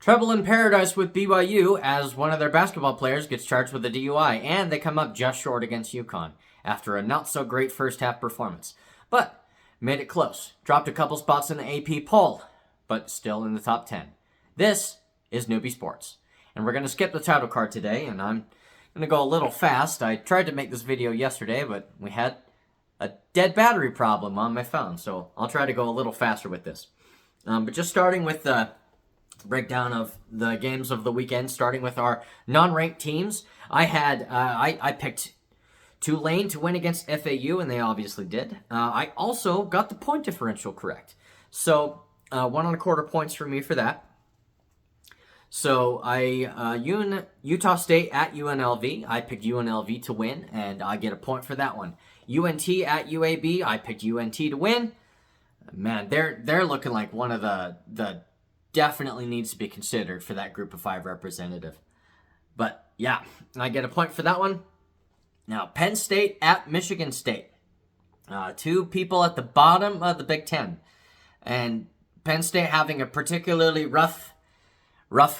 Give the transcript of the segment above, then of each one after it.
Trouble in paradise with BYU as one of their basketball players gets charged with a DUI, and they come up just short against UConn after a not-so-great first-half performance. But made it close. Dropped a couple spots in the AP poll, but still in the top 10. This is Newbie Sports. And we're going to skip the title card today, and I'm going to go a little fast. I tried to make this video yesterday, but we had a dead battery problem on my phone, so I'll try to go a little faster with this. But just starting with the breakdown of the games of the weekend, starting with our non-ranked teams. I picked Tulane to win against FAU, and they obviously did. I also got the point differential correct. So, 1.25 points for me for that. So, Utah State at UNLV. I picked UNLV to win, and I get a point for that one. UNT at UAB. I picked UNT to win. Man, they're looking like one of the definitely needs to be considered for that group of 5 representative. But, yeah, I get a point for that one. Now, Penn State at Michigan State. 2 people at the bottom of the Big Ten. And Penn State having a particularly rough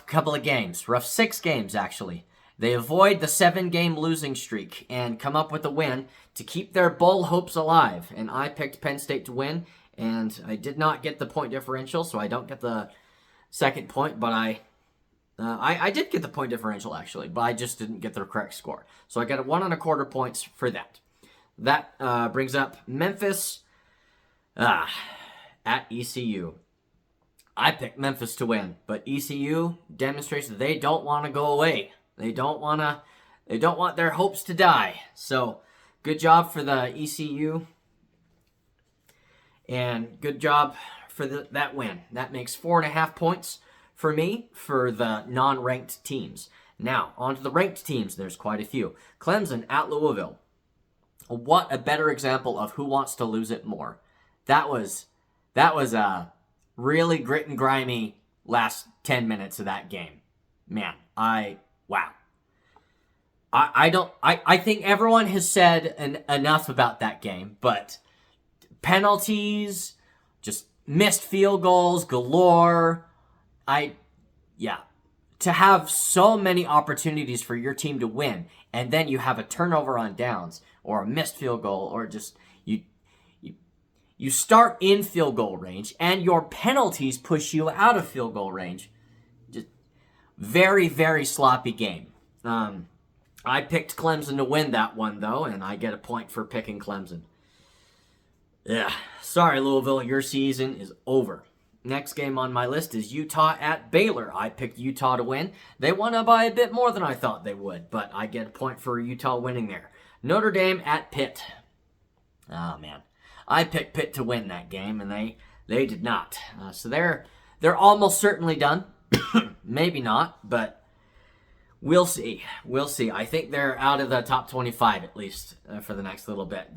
couple of games. Rough 6 games, actually. They avoid the 7-game losing streak and come up with a win to keep their bowl hopes alive. And I picked Penn State to win, and I did not get the point differential, so I don't get the second point, but I did get the point differential, actually, but I just didn't get the correct score. So I got 1.25 points for that. That brings up Memphis at ECU. I picked Memphis to win, but ECU demonstrates that they don't want to go away. They don't want their hopes to die. So, good job for the ECU, and good job for that win. That makes 4.5 points for me for the non-ranked teams. Now, on to the ranked teams. There's quite a few. Clemson at Louisville. What a better example of who wants to lose it more. That was a really grit and grimy last 10 minutes of that game. Man, wow. I think everyone has said enough about that game, but penalties, just missed field goals galore. To have so many opportunities for your team to win, and then you have a turnover on downs, or a missed field goal, or just you start in field goal range, and your penalties push you out of field goal range. Just very, very sloppy game. I picked Clemson to win that one, though, and I get a point for picking Clemson. Yeah, sorry, Louisville, your season is over. Next game on my list is Utah at Baylor. I picked Utah to win. They won by a bit more than I thought they would, but I get a point for Utah winning there. Notre Dame at Pitt. Oh, man. I picked Pitt to win that game, and they did not. So they're almost certainly done. Maybe not, but we'll see. We'll see. I think they're out of the top 25, at least, for the next little bit.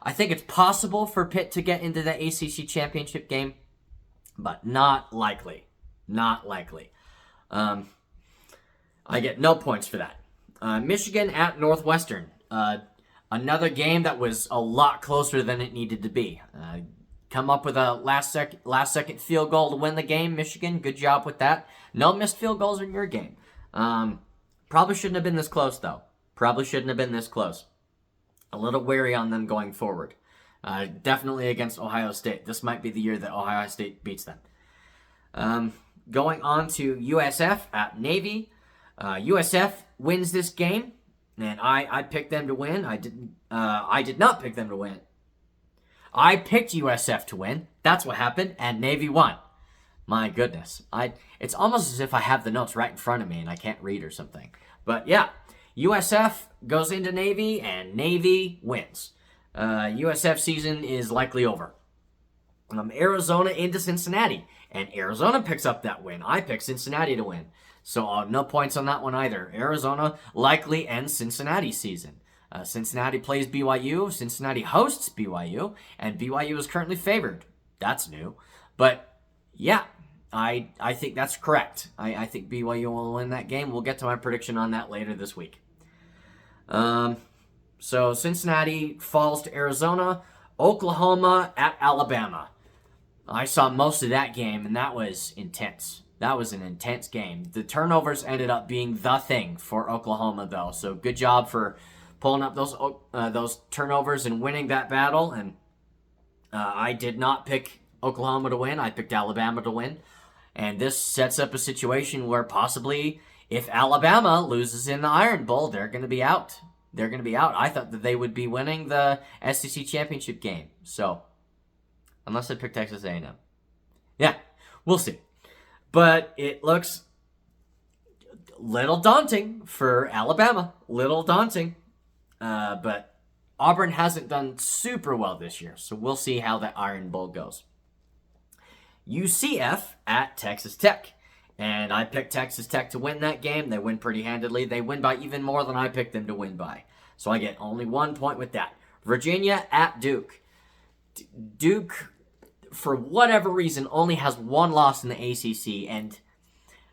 I think it's possible for Pitt to get into the ACC championship game, but not likely. Not likely. I get no points for that. Michigan at Northwestern. Another game that was a lot closer than it needed to be. Come up with a last second field goal to win the game, Michigan. Good job with that. No missed field goals in your game. Probably shouldn't have been this close, though. Probably shouldn't have been this close. A little wary on them going forward. Definitely against Ohio State. This might be the year that Ohio State beats them. Going on to USF at Navy. USF wins this game, and I picked them to win. I did not pick them to win. I picked USF to win. That's what happened, and Navy won. My goodness. It's almost as if I have the notes right in front of me and I can't read or something. But yeah. USF goes into Navy, and Navy wins. USF season is likely over. Arizona into Cincinnati, and Arizona picks up that win. I picked Cincinnati to win. So no points on that one either. Arizona likely ends Cincinnati season. Cincinnati plays BYU, Cincinnati hosts BYU, and BYU is currently favored. That's new. But, yeah, I think that's correct. I think BYU will win that game. We'll get to my prediction on that later this week. So Cincinnati falls to Arizona. Oklahoma at Alabama. I saw most of that game, and that was intense. That was an intense game. The turnovers ended up being the thing for Oklahoma, though. So good job for pulling up those turnovers and winning that battle. And I did not pick Oklahoma to win. I picked Alabama to win. And this sets up a situation where possibly if Alabama loses in the Iron Bowl, they're going to be out. They're going to be out. I thought that they would be winning the SEC championship game. So, unless I pick Texas A&M. Yeah, we'll see. But it looks a little daunting for Alabama. Little daunting. But Auburn hasn't done super well this year. So we'll see how that Iron Bowl goes. UCF at Texas Tech. And I picked Texas Tech to win that game. They win pretty handedly. They win by even more than I picked them to win by. So I get only 1 point with that. Virginia at Duke. Duke, for whatever reason, only has one loss in the ACC. And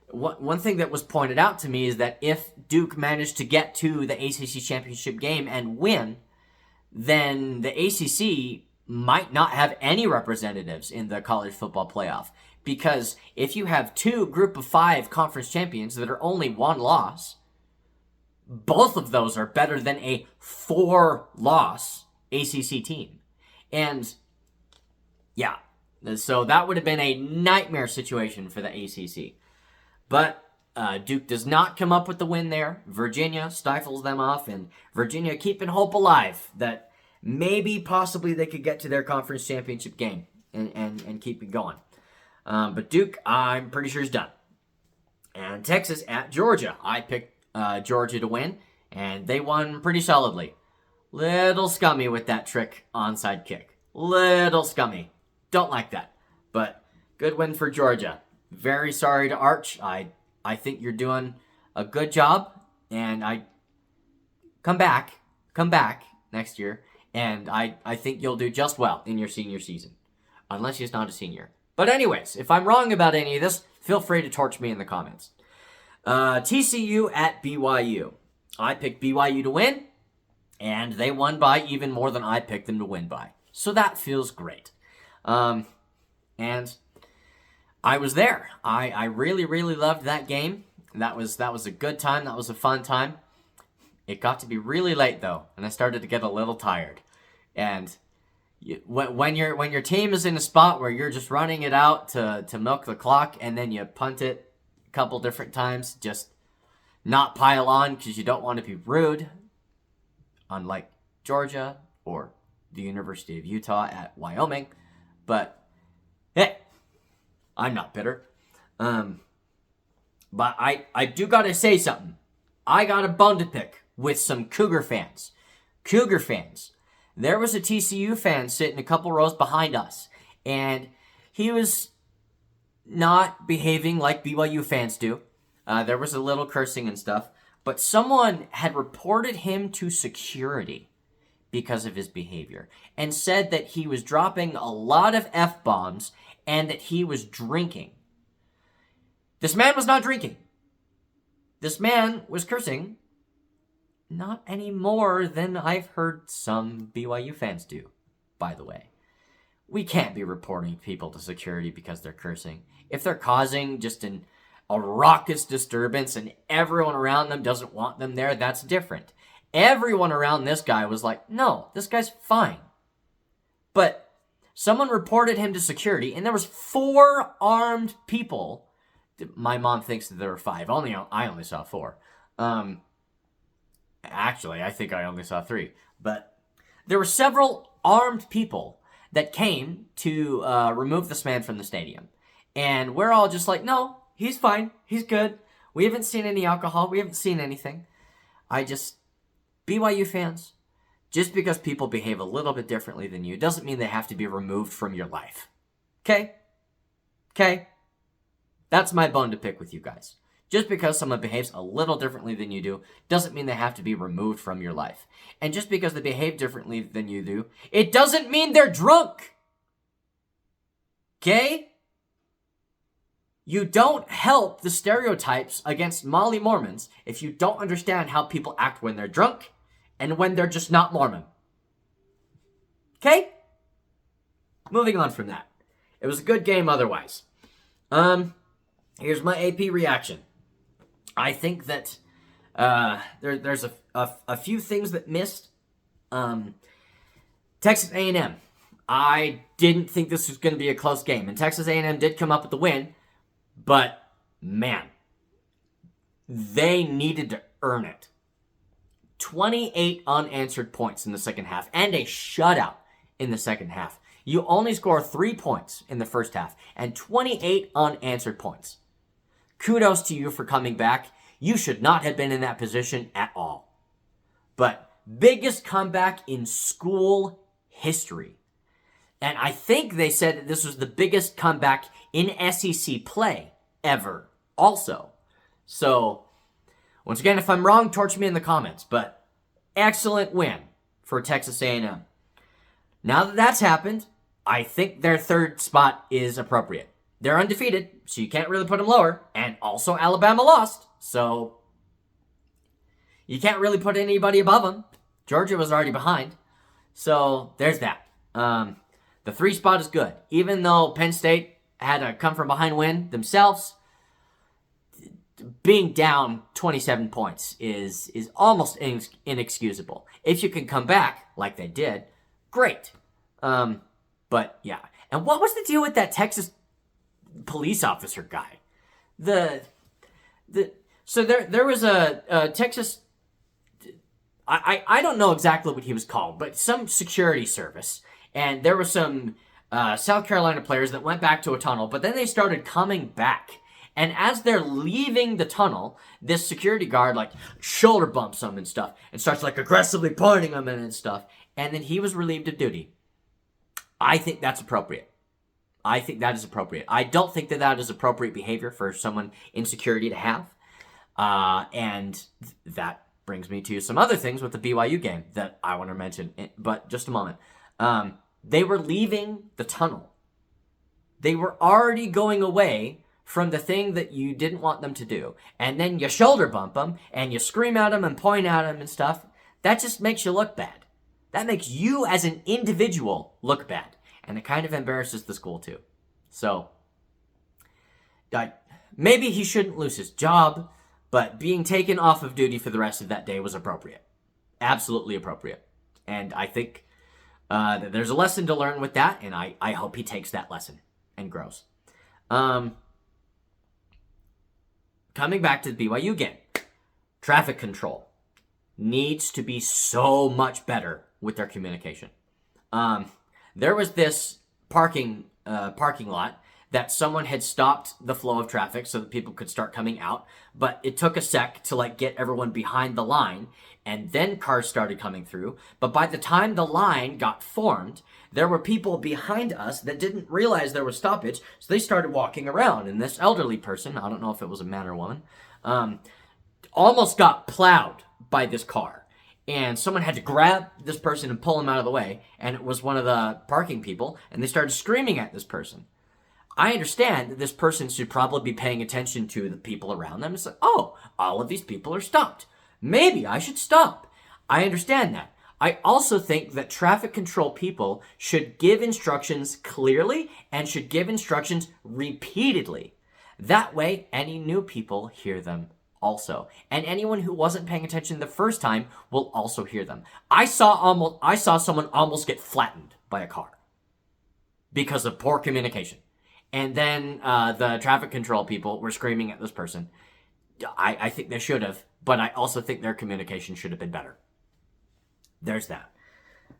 one thing that was pointed out to me is that if Duke managed to get to the ACC championship game and win, then the ACC might not have any representatives in the college football playoff. Because if you have two group of 5 conference champions that are only one loss, both of those are better than a 4-loss ACC team. And yeah, so that would have been a nightmare situation for the ACC. But Duke does not come up with the win there. Virginia stifles them off, and Virginia keeping hope alive that maybe, possibly, they could get to their conference championship game and keep it going. But Duke, I'm pretty sure is done. And Texas at Georgia. I picked Georgia to win, and they won pretty solidly. Little scummy with that trick onside kick. Little scummy. Don't like that. But good win for Georgia. Very sorry to Arch. I think you're doing a good job, and come back next year, and I think you'll do just well in your senior season. Unless he's not a senior. But anyways, if I'm wrong about any of this, feel free to torch me in the comments. TCU at BYU. I picked BYU to win, and they won by even more than I picked them to win by. So that feels great. And I was there. I really, really loved that game. That was a good time. That was a fun time. It got to be really late, though, and I started to get a little tired. And when your team is in a spot where you're just running it out to milk the clock, and then you punt it a couple different times, just not pile on because you don't want to be rude, unlike Georgia or the University of Utah at Wyoming. But hey, I'm not bitter. But I do gotta say something. I got a bone to pick with some Cougar fans. Cougar fans. There was a TCU fan sitting a couple rows behind us, and he was not behaving like BYU fans do. There was a little cursing and stuff, but someone had reported him to security because of his behavior and said that he was dropping a lot of F-bombs and that he was drinking. This man was not drinking. This man was cursing. Not any more than I've heard some BYU fans do, by the way. We can't be reporting people to security because they're cursing. If they're causing just a raucous disturbance and everyone around them doesn't want them there, that's different. Everyone around this guy was like, no, this guy's fine. But someone reported him to security, and there was 4 armed people. My mom thinks that there were 5. I only saw 4. Actually, I think I only saw 3. But there were several armed people that came to remove this man from the stadium. And we're all just like, no, he's fine. He's good. We haven't seen any alcohol. We haven't seen anything. BYU fans, just because people behave a little bit differently than you doesn't mean they have to be removed from your life. Okay? Okay? That's my bone to pick with you guys. Just because someone behaves a little differently than you do doesn't mean they have to be removed from your life. And just because they behave differently than you do, it doesn't mean they're drunk. Okay? You don't help the stereotypes against Molly Mormons if you don't understand how people act when they're drunk and when they're just not Mormon. Okay? Moving on from that. It was a good game otherwise. Here's my AP reaction. I think that there's a few things that missed. Texas A&M. I didn't think this was going to be a close game, and Texas A&M did come up with the win, but man, they needed to earn it. 28 unanswered points in the second half, and a shutout in the second half. You only score 3 points in the first half, and 28 unanswered points. Kudos to you for coming back. You should not have been in that position at all. But biggest comeback in school history. And I think they said that this was the biggest comeback in SEC play ever also. So, once again, if I'm wrong, torch me in the comments. But excellent win for Texas A&M. Now that that's happened, I think their third spot is appropriate. They're undefeated, so you can't really put them lower. And also Alabama lost, so you can't really put anybody above them. Georgia was already behind. So there's that. The 3 spot is good. Even though Penn State had a come-from-behind win themselves, being down 27 points is almost inexcusable. If you can come back, like they did, great. But, yeah. And what was the deal with that Texas police officer guy? So there was a Texas... I don't know exactly what he was called, but some security service. And there were some South Carolina players that went back to a tunnel, but then they started coming back. And as they're leaving the tunnel, this security guard, shoulder bumps them and stuff, and starts, aggressively pointing them and stuff. And then he was relieved of duty. I think that's appropriate. I think that is appropriate. I don't think that is appropriate behavior for someone in security to have. And that brings me to some other things with the BYU game that I want to mention, but just a moment. They were leaving the tunnel. They were already going away from the thing that you didn't want them to do. And then you shoulder bump them, and you scream at them and point at them and stuff. That just makes you look bad. That makes you as an individual look bad. And it kind of embarrasses the school too. So, maybe he shouldn't lose his job, but being taken off of duty for the rest of that day was appropriate. Absolutely appropriate. And I think that there's a lesson to learn with that, and I hope he takes that lesson and grows. Coming back to the BYU game, traffic control needs to be so much better with their communication. There was this parking lot that someone had stopped the flow of traffic so that people could start coming out, but it took a sec to get everyone behind the line, and then cars started coming through. But by the time the line got formed, there were people behind us that didn't realize there was stoppage, so they started walking around, and this elderly person, I don't know if it was a man or woman, almost got plowed by this car. And someone had to grab this person and pull him out of the way, and it was one of the parking people, and they started screaming at this person. I understand that this person should probably be paying attention to the people around them. It's oh, all of these people are stopped. Maybe I should stop. I understand that. I also think that traffic control people should give instructions clearly and should give instructions repeatedly. That way, any new people hear them also. And anyone who wasn't paying attention the first time will also hear them. I saw someone almost get flattened by a car because of poor communication. And then the traffic control people were screaming at this person. I think they should have, but I also think their communication should have been better. There's that.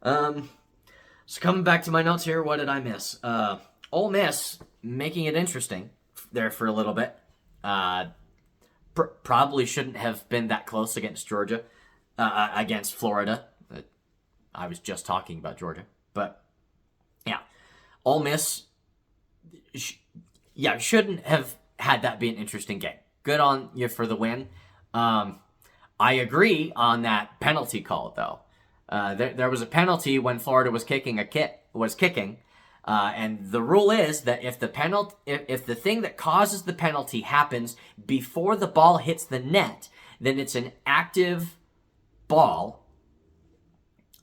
So coming back to my notes here, what did I miss? Ole Miss making it interesting there for a little bit. Probably shouldn't have been that close against Georgia, against Florida. I was just talking about Georgia, but yeah, Ole Miss. Shouldn't have had that be an interesting game. Good on you for the win. I agree on that penalty call, though. There was a penalty when Florida was kicking, and the rule is that if the thing that causes the penalty happens before the ball hits the net, then it's an active ball.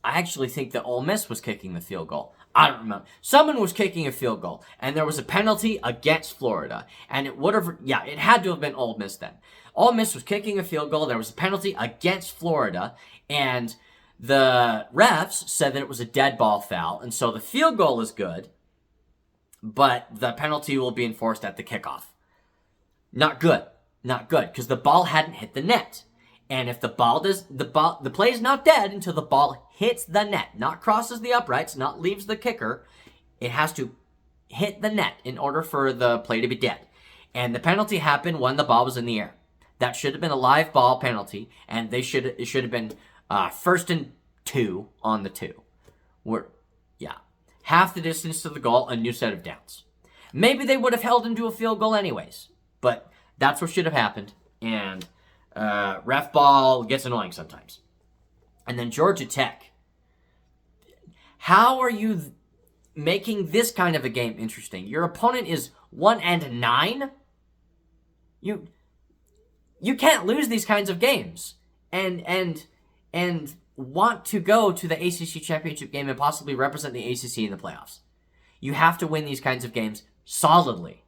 I actually think that Ole Miss was kicking the field goal. I don't remember. Someone was kicking a field goal, and there was a penalty against Florida, and it would have, it had to have been Ole Miss then. Ole Miss was kicking a field goal, there was a penalty against Florida, and the refs said that it was a dead ball foul, and so the field goal is good, but the penalty will be enforced at the kickoff. Not good. Not good, because the ball hadn't hit the net. And if the play is not dead until the ball hits the net, not crosses the uprights, not leaves the kicker. It has to hit the net in order for the play to be dead. And the penalty happened when the ball was in the air. That should have been a live ball penalty, and it should have been 1st and 2 on the 2. Half the distance to the goal, a new set of downs. Maybe they would have held him to a field goal anyways, but that's what should have happened. And ref ball gets annoying sometimes. And then Georgia Tech. How are you making this kind of a game interesting? Your opponent is 1-9. You can't lose these kinds of games and want to go to the ACC championship game and possibly represent the ACC in the playoffs. You have to win these kinds of games solidly.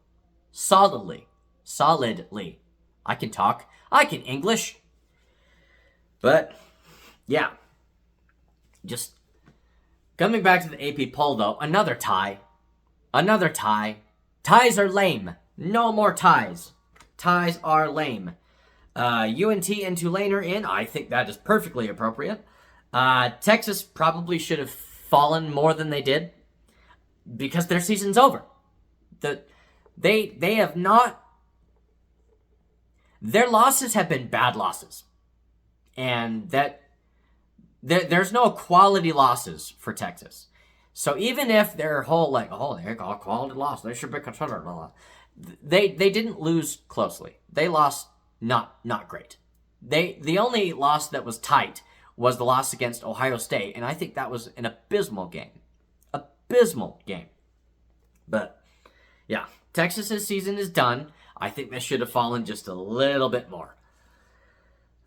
I can talk. I can English. But, yeah. Just coming back to the AP poll, though, another tie. Ties are lame. No more ties. Ties are lame. UNT and Tulane are in. I think that is perfectly appropriate. Texas probably should have fallen more than they did because their season's over. They have not. Their losses have been bad losses, and there's no quality losses for Texas. So even if their whole they got a quality loss, they should be considered a loss. They didn't lose closely. They lost not great. The only loss that was tight was the loss against Ohio State, and I think that was an abysmal game. But yeah, Texas's season is done. I think they should have fallen just a little bit more.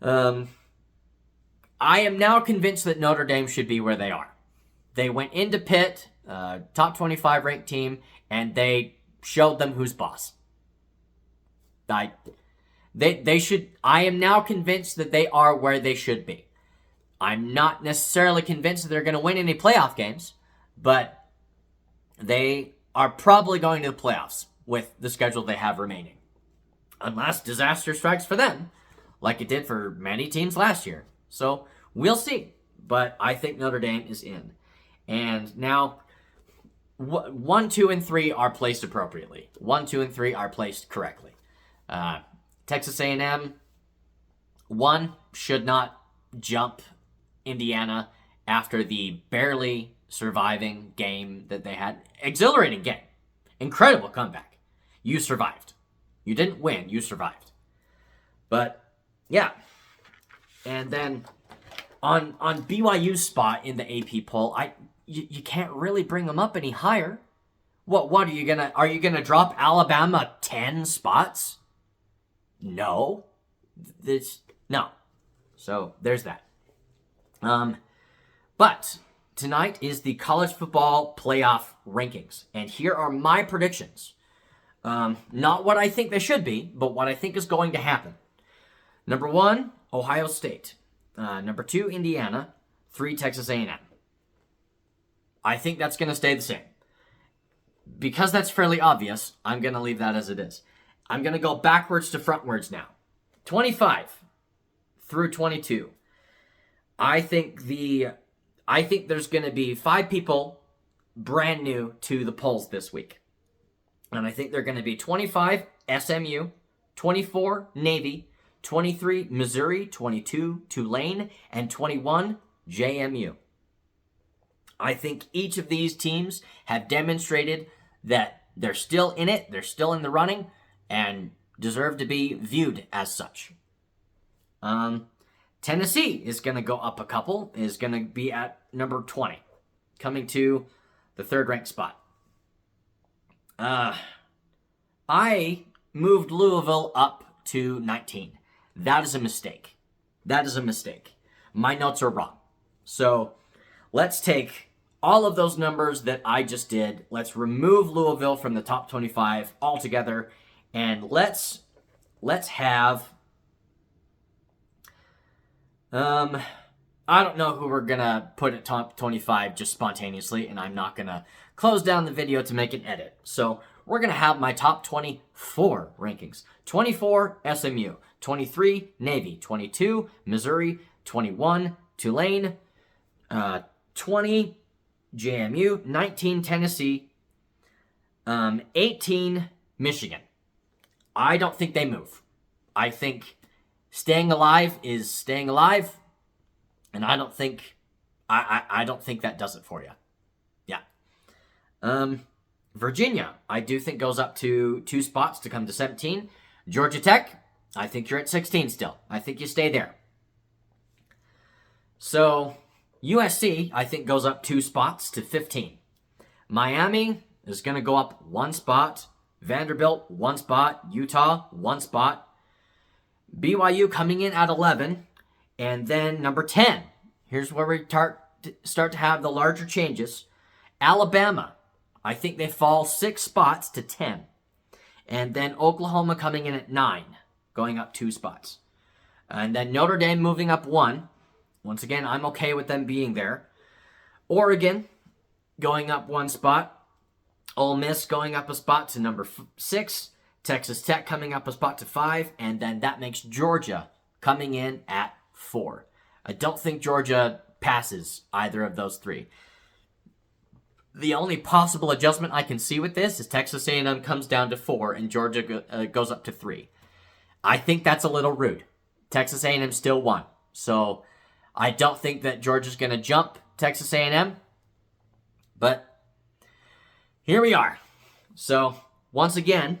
I am now convinced that Notre Dame should be where they are. They went into Pitt, top 25 ranked team, and they showed them who's boss. They should. I am now convinced that they are where they should be. I'm not necessarily convinced that they're going to win any playoff games, but they are probably going to the playoffs with the schedule they have remaining. Unless disaster strikes for them, like it did for many teams last year. So, we'll see. But I think Notre Dame is in. And now, 1, 2, and 3 are placed appropriately. 1, 2, and 3 are placed correctly. Texas A&M, 1, should not jump Indiana after the barely surviving game that they had. Exhilarating game. Incredible comeback. You survived. You didn't win. You survived. But, yeah. And then on BYU's spot in the AP poll, you can't really bring them up any higher. What are you gonna drop Alabama 10 spots? No. No. So there's that. But tonight is the college football playoff rankings, and here are my predictions. Not what I think they should be, but what I think is going to happen. Number 1, Ohio State. Number 2, Indiana. 3, Texas A&M. I think that's going to stay the same. Because that's fairly obvious, I'm going to leave that as it is. I'm going to go backwards to frontwards now. 25 through 22. I think there's going to be 5 people brand new to the polls this week. And I think they're going to be 25, SMU, 24, Navy, 23, Missouri, 22, Tulane, and 21, JMU. I think each of these teams have demonstrated that they're still in it, they're still in the running, and deserve to be viewed as such. Tennessee is going to go up a couple, is going to be at number 20, coming to the 3rd ranked spot. I moved Louisville up to 19. That is a mistake. My notes are wrong. So let's take all of those numbers that I just did, let's remove Louisville from the top 25 altogether, and let's have I don't know who we're gonna put at top 25 just spontaneously, and I'm not gonna close down the video to make an edit. So we're gonna have my top 24 rankings. 24 SMU, 23 Navy, 22 Missouri, 21 Tulane, 20 JMU, 19 Tennessee, 18 Michigan. I don't think they move. I think staying alive is staying alive, and I don't think that does it for you. Yeah. Virginia, I do think goes up to 2 spots to come to 17. Georgia Tech, I think you're at 16 still. I think you stay there. So USC, I think, goes up 2 spots to 15. Miami is going to go up 1 spot. Vanderbilt, 1 spot. Utah, 1 spot. BYU coming in at 11. And then number 10. Here's where we start to have the larger changes. Alabama, I think they fall 6 spots to 10. And then Oklahoma coming in at 9, going up 2 spots. And then Notre Dame moving up 1. Once again, I'm okay with them being there. Oregon going up 1 spot. Ole Miss going up a spot to number 6. Texas Tech coming up a spot to 5. And then that makes Georgia coming in at 4. I don't think Georgia passes either of those 3. The only possible adjustment I can see with this is Texas A&M comes down to 4 and Georgia goes up to 3. I think that's a little rude. Texas A&M still won. So I don't think that Georgia's going to jump Texas A&M. But here we are. So once again,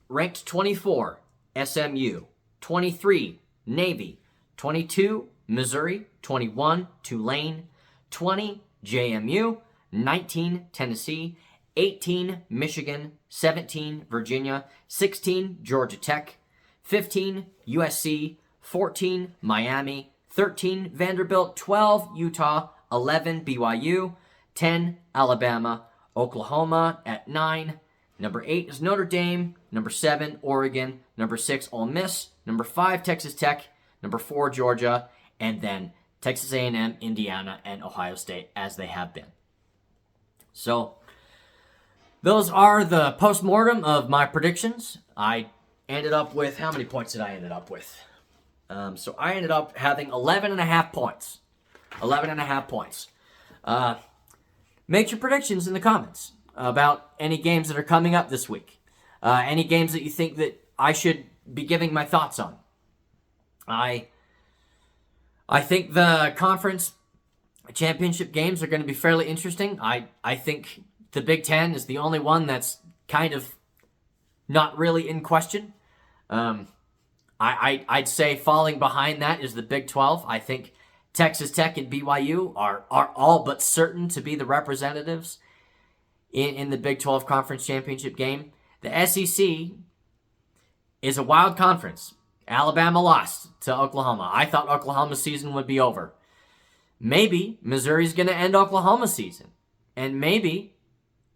ranked 24, SMU. 23, Navy. 22, Missouri. 21, Tulane. 20, JMU. 19, Tennessee. 18, Michigan. 17, Virginia. 16, Georgia Tech. 15, USC. 14, Miami. 13, Vanderbilt. 12, Utah. 11, BYU. 10, Alabama. Oklahoma at 9. Number 8 is Notre Dame. Number 7, Oregon. Number 6, Ole Miss. Number 5, Texas Tech. Number 4, Georgia. And then Texas A&M, Indiana, and Ohio State as they have been. So those are the post-mortem of my predictions. I ended up with, how many points did I end up with? So I ended up having 11.5 points. 11.5 points. Make your predictions in the comments about any games that are coming up this week. Any games that you think that I should be giving my thoughts on. I think the conference championship games are going to be fairly interesting. I think the Big Ten is the only one that's kind of not really in question. I'd say falling behind that is the Big 12. I think Texas Tech and BYU are all but certain to be the representatives in the Big 12 Conference Championship game. The SEC is a wild conference. Alabama lost to Oklahoma. I thought Oklahoma's season would be over. Maybe Missouri's going to end Oklahoma's season. And maybe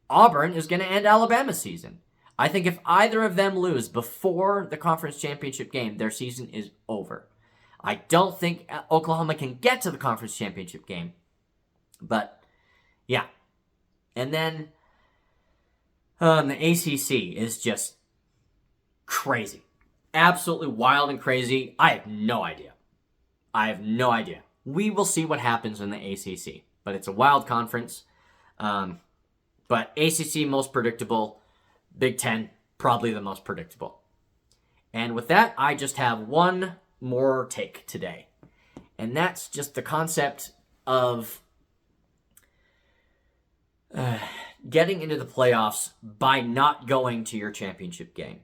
Auburn is going to end Alabama's season. I think if either of them lose before the conference championship game, their season is over. I don't think Oklahoma can get to the conference championship game. But, yeah. And then the ACC is just crazy. Absolutely wild and crazy. I have no idea. We will see what happens in the ACC. But it's a wild conference. But ACC most predictable. Big Ten probably the most predictable. And with that, I just have one more take today. And that's just the concept of getting into the playoffs by not going to your championship game.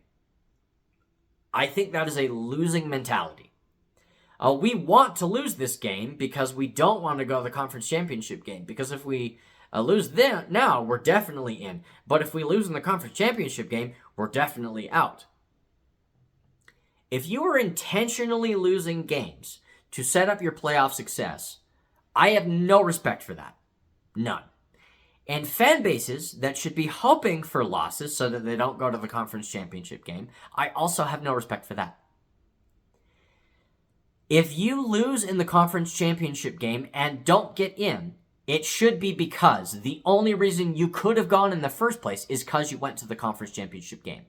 I think that is a losing mentality. We want to lose this game because we don't want to go to the conference championship game. Because if we lose there now, we're definitely in. But if we lose in the conference championship game, we're definitely out. If you are intentionally losing games to set up your playoff success, I have no respect for that. None. And fan bases that should be hoping for losses so that they don't go to the conference championship game, I also have no respect for that. If you lose in the conference championship game and don't get in, it should be because the only reason you could have gone in the first place is because you went to the conference championship game.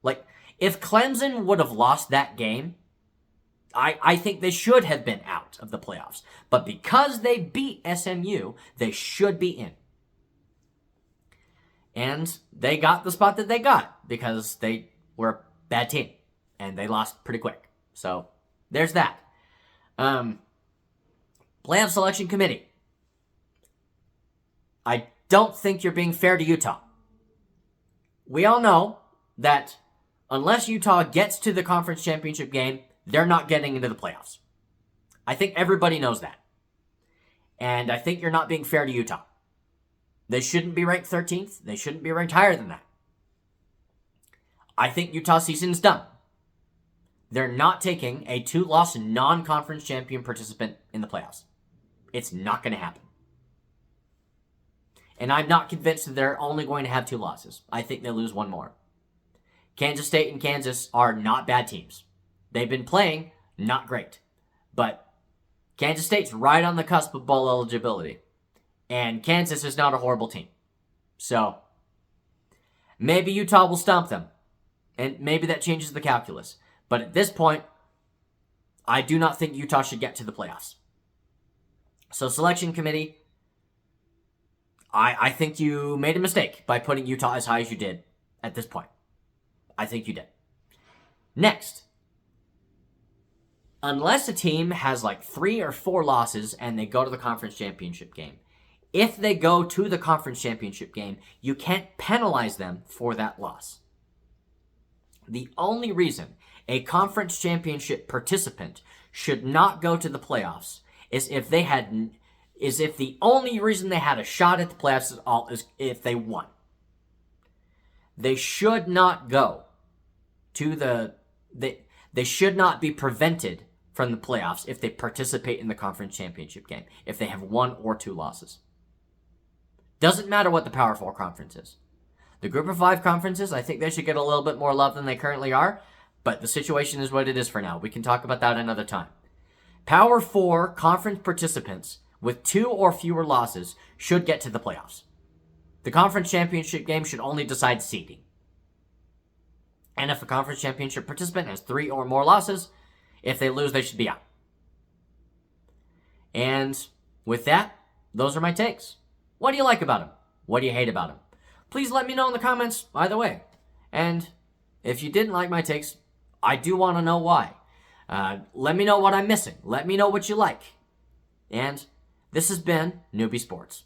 Like, if Clemson would have lost that game, I think they should have been out of the playoffs. But because they beat SMU, they should be in. And they got the spot that they got because they were a bad team. And they lost pretty quick. So, there's that. Playoff Selection Committee. I don't think you're being fair to Utah. We all know that unless Utah gets to the conference championship game, they're not getting into the playoffs. I think everybody knows that. And I think you're not being fair to Utah. They shouldn't be ranked 13th. They shouldn't be ranked higher than that. I think Utah's season is done. They're not taking a 2-loss non-conference champion participant in the playoffs. It's not going to happen. And I'm not convinced that they're only going to have 2 losses. I think they lose 1 more. Kansas State and Kansas are not bad teams. They've been playing not great. But Kansas State's right on the cusp of bowl eligibility. And Kansas is not a horrible team. So, maybe Utah will stomp them. And maybe that changes the calculus. But at this point, I do not think Utah should get to the playoffs. So, Selection Committee, I think you made a mistake by putting Utah as high as you did at this point. I think you did. Next. Unless a team has like 3 or 4 losses and they go to the conference championship game, if they go to the conference championship game, you can't penalize them for that loss. The only reason a conference championship participant should not go to the playoffs is if the only reason they had a shot at the playoffs at all is if they won. They should not go to they should not be prevented from the playoffs if they participate in the conference championship game, if they have 1 or 2 losses. Doesn't matter what the Power 4 conference is. The Group of 5 conferences, I think they should get a little bit more love than they currently are, but the situation is what it is for now. We can talk about that another time. Power 4 conference participants with 2 or fewer losses should get to the playoffs. The conference championship game should only decide seeding. And if a conference championship participant has 3 or more losses, if they lose, they should be out. And with that, those are my takes. What do you like about them? What do you hate about them? Please let me know in the comments either way. And if you didn't like my takes, I do want to know why. Let me know what I'm missing. Let me know what you like. And this has been Newbie Sports.